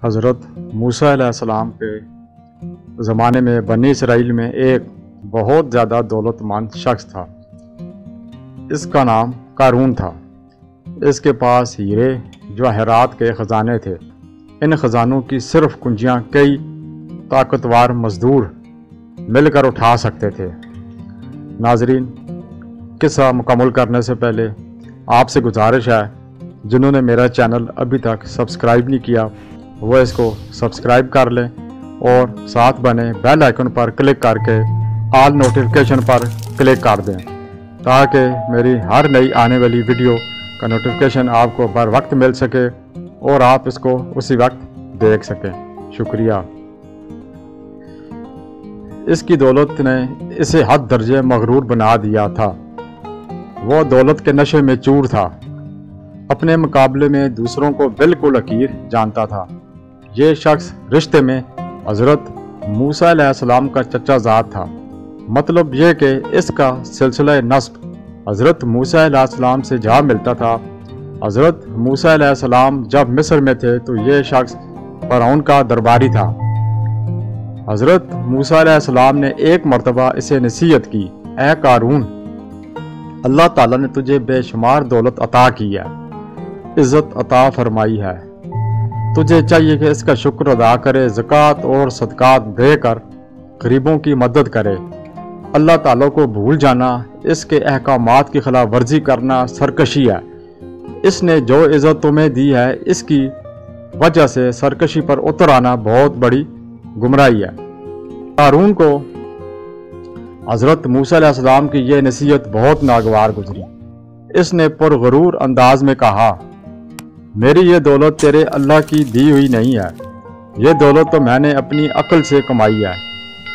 حضرت موسیٰ علیہ السلام کے زمانے میں بنی اسرائیل میں ایک بہت زیادہ دولت مند شخص تھا۔ اس کا نام قارون تھا۔ اس کے پاس ہیرے جواہرات کے خزانے تھے۔ ان خزانوں کی صرف کنجیاں کئی طاقتور مزدور مل کر اٹھا سکتے تھے۔ ناظرین، قصہ مکمل کرنے سے پہلے آپ سے گزارش ہے، جنہوں نے میرا چینل ابھی تک سبسکرائب نہیں کیا وہ اس کو سبسکرائب کر لیں اور ساتھ بنے بیل آئیکن پر کلک کر کے آل نوٹیفیکیشن پر کلک کر دیں تاکہ میری ہر نئی آنے والی ویڈیو کا نوٹیفیکیشن آپ کو بر وقت مل سکے اور آپ اس کو اسی وقت دیکھ سکیں۔ شکریہ۔ اس کی دولت نے اسے حد درجے مغرور بنا دیا تھا۔ وہ دولت کے نشے میں چور تھا۔ اپنے مقابلے میں دوسروں کو بالکل حقیر جانتا تھا۔ یہ شخص رشتے میں حضرت موسیٰ علیہ السلام کا چچا زاد تھا۔ مطلب یہ کہ اس کا سلسلہ نسب حضرت موسیٰ علیہ السلام سے جا ملتا تھا۔ حضرت موسیٰ علیہ السلام جب مصر میں تھے تو یہ شخص فرعون کا درباری تھا۔ حضرت موسیٰ علیہ السلام نے ایک مرتبہ اسے نصیحت کی، اے قارون، اللہ تعالیٰ نے تجھے بے شمار دولت عطا کی ہے، عزت عطا فرمائی ہے۔ تجھے چاہیے کہ اس کا شکر ادا کرے، زکوٰۃ اور صدقات دے کر غریبوں کی مدد کرے۔ اللہ تعالیٰ کو بھول جانا، اس کے احکامات کی خلاف ورزی کرنا سرکشی ہے۔ اس نے جو عزت تمہیں دی ہے اس کی وجہ سے سرکشی پر اتر آنا بہت بڑی گمراہی ہے۔ قارون کو حضرت موسیٰ علیہ السلام کی یہ نصیحت بہت ناگوار گزری۔ اس نے پرغرور انداز میں کہا، میری یہ دولت تیرے اللہ کی دی ہوئی نہیں ہے، یہ دولت تو میں نے اپنی عقل سے کمائی ہے۔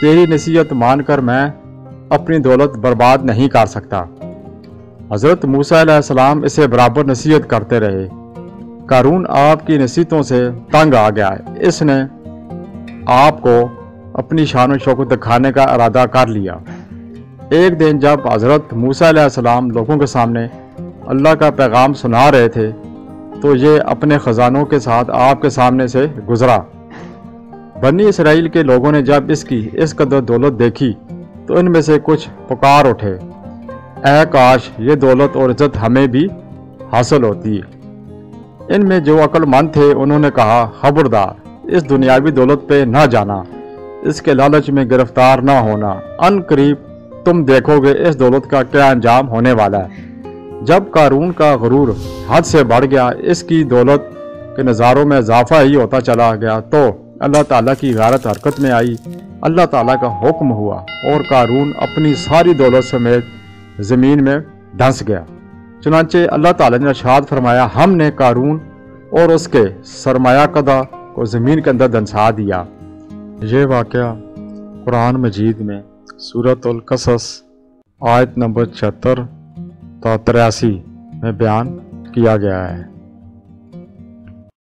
تیری نصیحت مان کر میں اپنی دولت برباد نہیں کر سکتا۔ حضرت موسیٰ علیہ السلام اسے برابر نصیحت کرتے رہے۔ قارون آپ کی نصیحتوں سے تنگ آ گیا۔ اس نے آپ کو اپنی شان و شوکت دکھانے کا ارادہ کر لیا۔ ایک دن جب حضرت موسیٰ علیہ السلام لوگوں کے سامنے اللہ کا پیغام سنا رہے تھے تو یہ اپنے خزانوں کے ساتھ آپ کے سامنے سے گزرا۔ بنی اسرائیل کے لوگوں نے جب اس قدر دولت دیکھی تو ان میں سے کچھ پکار اٹھے، اے کاش یہ دولت اور عزت ہمیں بھی حاصل ہوتی۔ ان میں جو عقل مند تھے انہوں نے کہا، خبردار، اس دنیاوی دولت پہ نہ جانا، اس کے لالچ میں گرفتار نہ ہونا، ان قریب تم دیکھو گے اس دولت کا کیا انجام ہونے والا ہے۔ جب قارون کا غرور حد سے بڑھ گیا، اس کی دولت کے نظاروں میں اضافہ ہی ہوتا چلا گیا تو اللہ تعالیٰ کی غارت حرکت میں آئی۔ اللہ تعالیٰ کا حکم ہوا اور قارون اپنی ساری دولت سمیت زمین میں دھنس گیا۔ چنانچہ اللہ تعالیٰ نے ارشاد فرمایا، ہم نے قارون اور اس کے سرمایہ کدہ کو زمین کے اندر دھنسا دیا۔ یہ واقعہ قرآن مجید میں سورۃ القصص آیت نمبر 76 تا 83 میں بیان کیا گیا ہے۔